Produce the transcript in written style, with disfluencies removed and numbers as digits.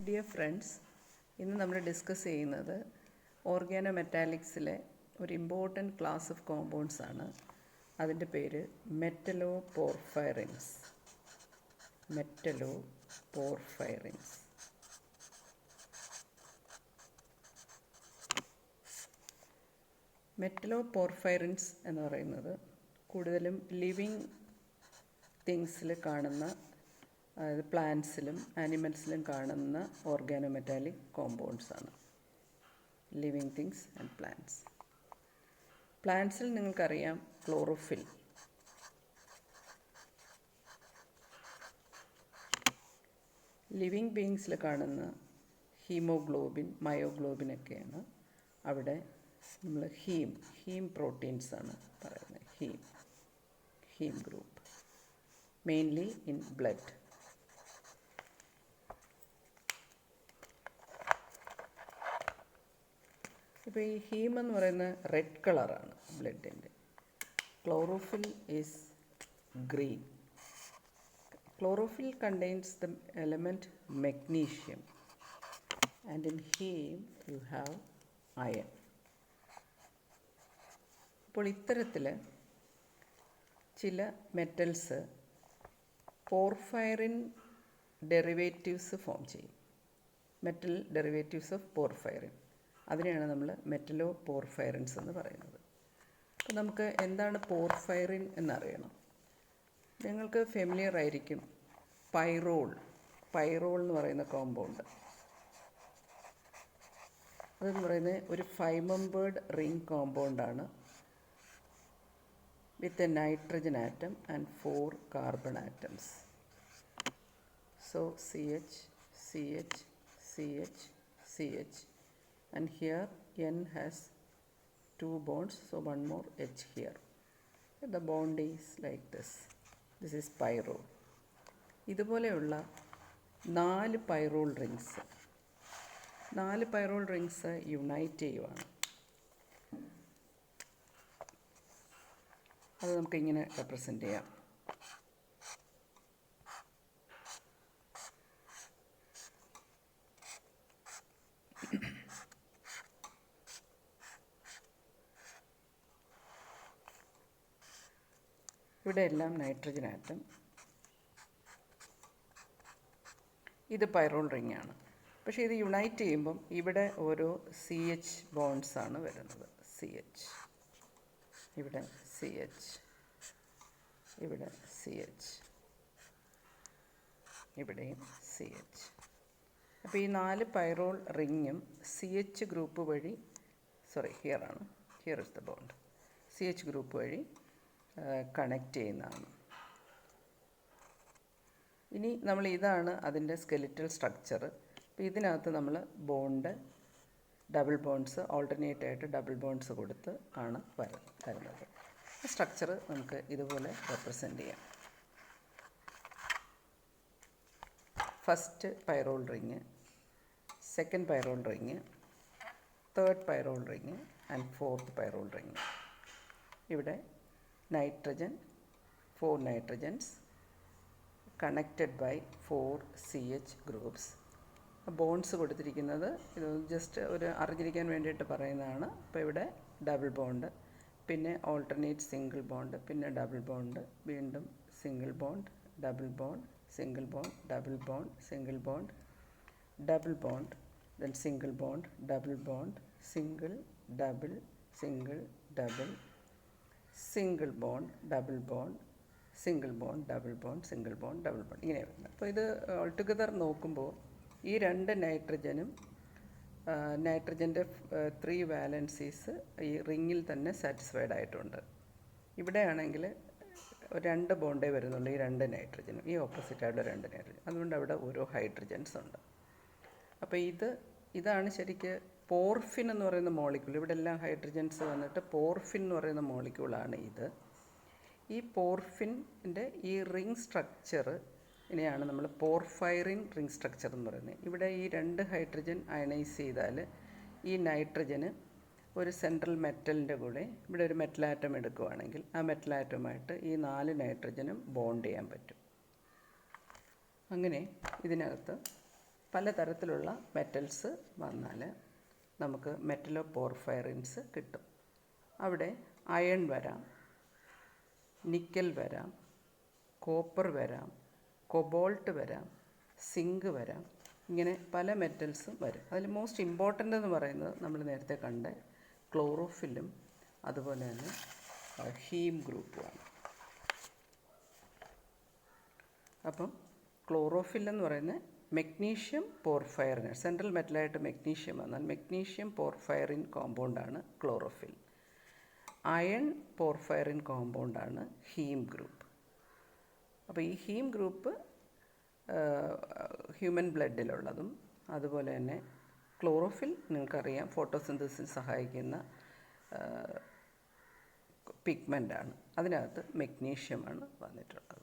Dear friends, ഇന്ന് നമ്മൾ discuss ചെയ്യുന്നത് ഓർഗാനോമെറ്റാലിക്സിലെ ഒരു ഇമ്പോർട്ടൻറ്റ് ക്ലാസ് ഓഫ് കോമ്പൗണ്ട്സ് ആണ്. അതിൻ്റെ പേര് മെറ്റലോപോർഫൈറിൻസ്. മെറ്റലോപോർഫൈറിൻസ്. മെറ്റലോപോർഫൈറിൻസ് എന്ന് പറയുന്നത് കൂടുതലും ലിവിങ് തിങ്സിൽ കാണുന്ന, അതായത് പ്ലാന്റ്സിലും ആനിമൽസിലും കാണുന്ന ഓർഗാനോമെറ്റാലിക് കോമ്പൗണ്ട്സ് ആണ്. Living things and plants. പ്ലാന്റ്സിൽ നിങ്ങൾക്കറിയാം ക്ലോറോഫിൽ. ലിവിങ് ബീങ്സിൽ കാണുന്ന ഹീമോഗ്ലോബിൻ, മയോഗ്ലോബിനൊക്കെയാണ് അവിടെ നമ്മൾ ഹീം പ്രോട്ടീൻസ് ആണ് പറയുന്നത്. Haem group, mainly in blood. ഇപ്പോൾ ഈ ഹീം എന്ന് പറയുന്ന റെഡ് കളറാണ് ബ്ലഡിൻ്റെ. Chlorophyll is green. Chlorophyll contains the element magnesium, and in heme you have iron. അപ്പോൾ ഇത്തരത്തിൽ ചില മെറ്റൽസ് പോർഫൈറിൻ ഡെറിവേറ്റീവ്സ് ഫോം ചെയ്യും. മെറ്റൽ ഡെറിവേറ്റീവ്സ് ഓഫ് പോർഫൈറിൻ, അതിനെയാണ് നമ്മൾ മെറ്റലോപോർഫൈറിൻസ് എന്ന് പറയുന്നത്. അപ്പോൾ നമുക്ക് എന്താണ് പോർഫൈറിൻ എന്നറിയണം. നിങ്ങൾക്ക് ഫെമിലിയർ ആയിരിക്കും പൈറോൾ എന്ന് പറയുന്ന കോമ്പൗണ്ട്. അതെന്ന് പറയുന്നത് ഒരു 5 മെമ്പേർഡ് റിംഗ് കോമ്പൗണ്ടാണ് with a nitrogen atom and 4 carbon atoms. So CH and here N has 2 bonds, so one more H here. The bond is like this. This is pyrrole. ഇതുപോലെയുള്ള 4 pyrrole rings unite ചെയ്യുവാണ്. അത് നമുക്കിങ്ങനെ represent ചെയ്യാം. ഇവിടെ എല്ലാം nitrogen atom. ഇത് pyrrole ring ആണ്. പക്ഷേ ഇത് യുണൈറ്റ് ചെയ്യുമ്പം ഇവിടെ ഓരോ CH ബോണ്ട്സ് ആണ് വരുന്നത്. ഇവിടെ CH, ഇവിടെ CH, ഇവിടെയും CH. അപ്പോൾ ഈ 4 പൈറോൾ റിങ്ങും CH ഗ്രൂപ്പ് വഴി, here is the bond, CH group വഴി കണക്റ്റ് ചെയ്യുന്നതാണ്. ഇനി ഇതാണ് അതിൻ്റെ സ്കെലിറ്റൽ സ്ട്രക്ചർ. അപ്പോൾ ഇതിനകത്ത് നമ്മൾ ഡബിൾ ബോണ്ട്സ് ഓൾട്ടർനേറ്റ് ആയിട്ട് ഡബിൾ ബോണ്ട്സ് കൊടുത്ത് ആണ് വരുന്നത്. സ്ട്രക്ചർ നമുക്ക് ഇതുപോലെ റെപ്രസെൻ്റ് ചെയ്യാം. First pyrrole ring, second pyrrole ring, third pyrrole ring and fourth pyrrole ring. ഇവിടെ nitrogen, 4 nitrogens connected by 4 CH groups. Bonds കൊടുത്തിരിക്കുന്നത് ഇത് ജസ്റ്റ് ഒരു അറിഞ്ഞിരിക്കാൻ വേണ്ടിയിട്ട് പറയുന്നതാണ്. അപ്പോൾ ഇവിടെ ഡബിൾ ബോണ്ട്, പിന്നെ ഓൾട്ടർനേറ്റ് സിംഗിൾ ബോണ്ട്, പിന്നെ ഡബിൾ ബോണ്ട്, വീണ്ടും single bond, double bond, single bond, double bond, single bond, double bond, then single bond, double bond, single, double, single, double, single bond, double bond, single bond, double bond, single bond, double bond, ഇങ്ങനെ വരുന്നത്. അപ്പോൾ ഇത് ഓൾടുഗദർ നോക്കുമ്പോൾ ഈ 2 നൈട്രജൻ്റെ 3 valencies ഈ റിങ്ങിൽ തന്നെ satisfied ആയിട്ടുണ്ട്. ഇവിടെയാണെങ്കിൽ 2 ബോണ്ടേ വരുന്നുള്ളൂ, ഈ 2 നൈട്രജനും, ഈ ഓപ്പോസിറ്റായിട്ടുള്ള 2 നൈട്രജൻ. അതുകൊണ്ട് അവിടെ ഓരോ ഹൈഡ്രജൻസ് ഉണ്ട്. അപ്പോൾ ഇതാണ് ശരിക്ക് പോർഫിൻ എന്ന് പറയുന്ന മോളിക്യൂൾ. ഇവിടെ എല്ലാം ഹൈഡ്രജൻസ് വന്നിട്ട് പോർഫിൻ എന്ന് പറയുന്ന മോളിക്യൂളാണ് ഇത്. ഈ പോർഫിൻ്റെ ഈ റിംഗ് സ്ട്രക്ചർ ഇനെയാണ് നമ്മൾ പോർഫൈറിൻ റിംഗ് സ്ട്രക്ചർ എന്ന് പറയുന്നത്. ഇവിടെ ഈ 2 ഹൈഡ്രജൻ അയണൈസ് ചെയ്താൽ ഈ നൈട്രജന് ഒരു സെൻട്രൽ മെറ്റലിൻ്റെ കൂടെ ഇവിടെ ഒരു മെറ്റൽ ആറ്റം എടുക്കുകയാണെങ്കിൽ ആ മെറ്റൽ ആറ്റവുമായിട്ട് ഈ 4 നൈട്രജനും ബോണ്ട് ചെയ്യാൻ പറ്റും. അങ്ങനെ ഇതിനകത്ത് പലതരത്തിലുള്ള മെറ്റൽസ് വന്നാൽ നമുക്ക് മെറ്റലോ പോർഫൈറിൻസ് കിട്ടും. അവിടെ അയൺ വരാം, നിക്കൽ വരാം, കോപ്പർ വരാം, കൊബോൾട്ട് വരാം, സിങ്ക് വരാം. ഇങ്ങനെ പല മെറ്റൽസും വരും. അതിൽ മോസ്റ്റ് ഇമ്പോർട്ടൻ്റ് എന്ന് പറയുന്നത് നമ്മൾ നേരത്തെ കണ്ട ക്ലോറോഫില്ലും അതുപോലെ തന്നെ ഹീം ഗ്രൂപ്പുമാണ്. അപ്പം ക്ലോറോഫിൽ എന്ന് പറയുന്നത് മെഗ്നീഷ്യം പോർഫൈറിന് സെൻട്രൽ മെറ്റലായിട്ട് മെഗ്നീഷ്യം വന്നാൽ മെഗ്നീഷ്യം പോർഫൈറിൻ കോമ്പൗണ്ടാണ് ക്ലോറോഫിൽ. അയൺ പോർഫൈറിൻ കോമ്പൗണ്ടാണ് ഹീം ഗ്രൂപ്പ്. അപ്പോൾ ഈ ഹീം ഗ്രൂപ്പ് ഹ്യൂമൻ ബ്ലഡിലുള്ളതും അതുപോലെ തന്നെ ക്ലോറോഫിൽ നിങ്ങൾക്കറിയാം ഫോട്ടോസിന്തസിന് സഹായിക്കുന്ന പിഗ്മെൻ്റാണ്. അതിനകത്ത് മെഗ്നീഷ്യമാണ് വന്നിട്ടുള്ളത്.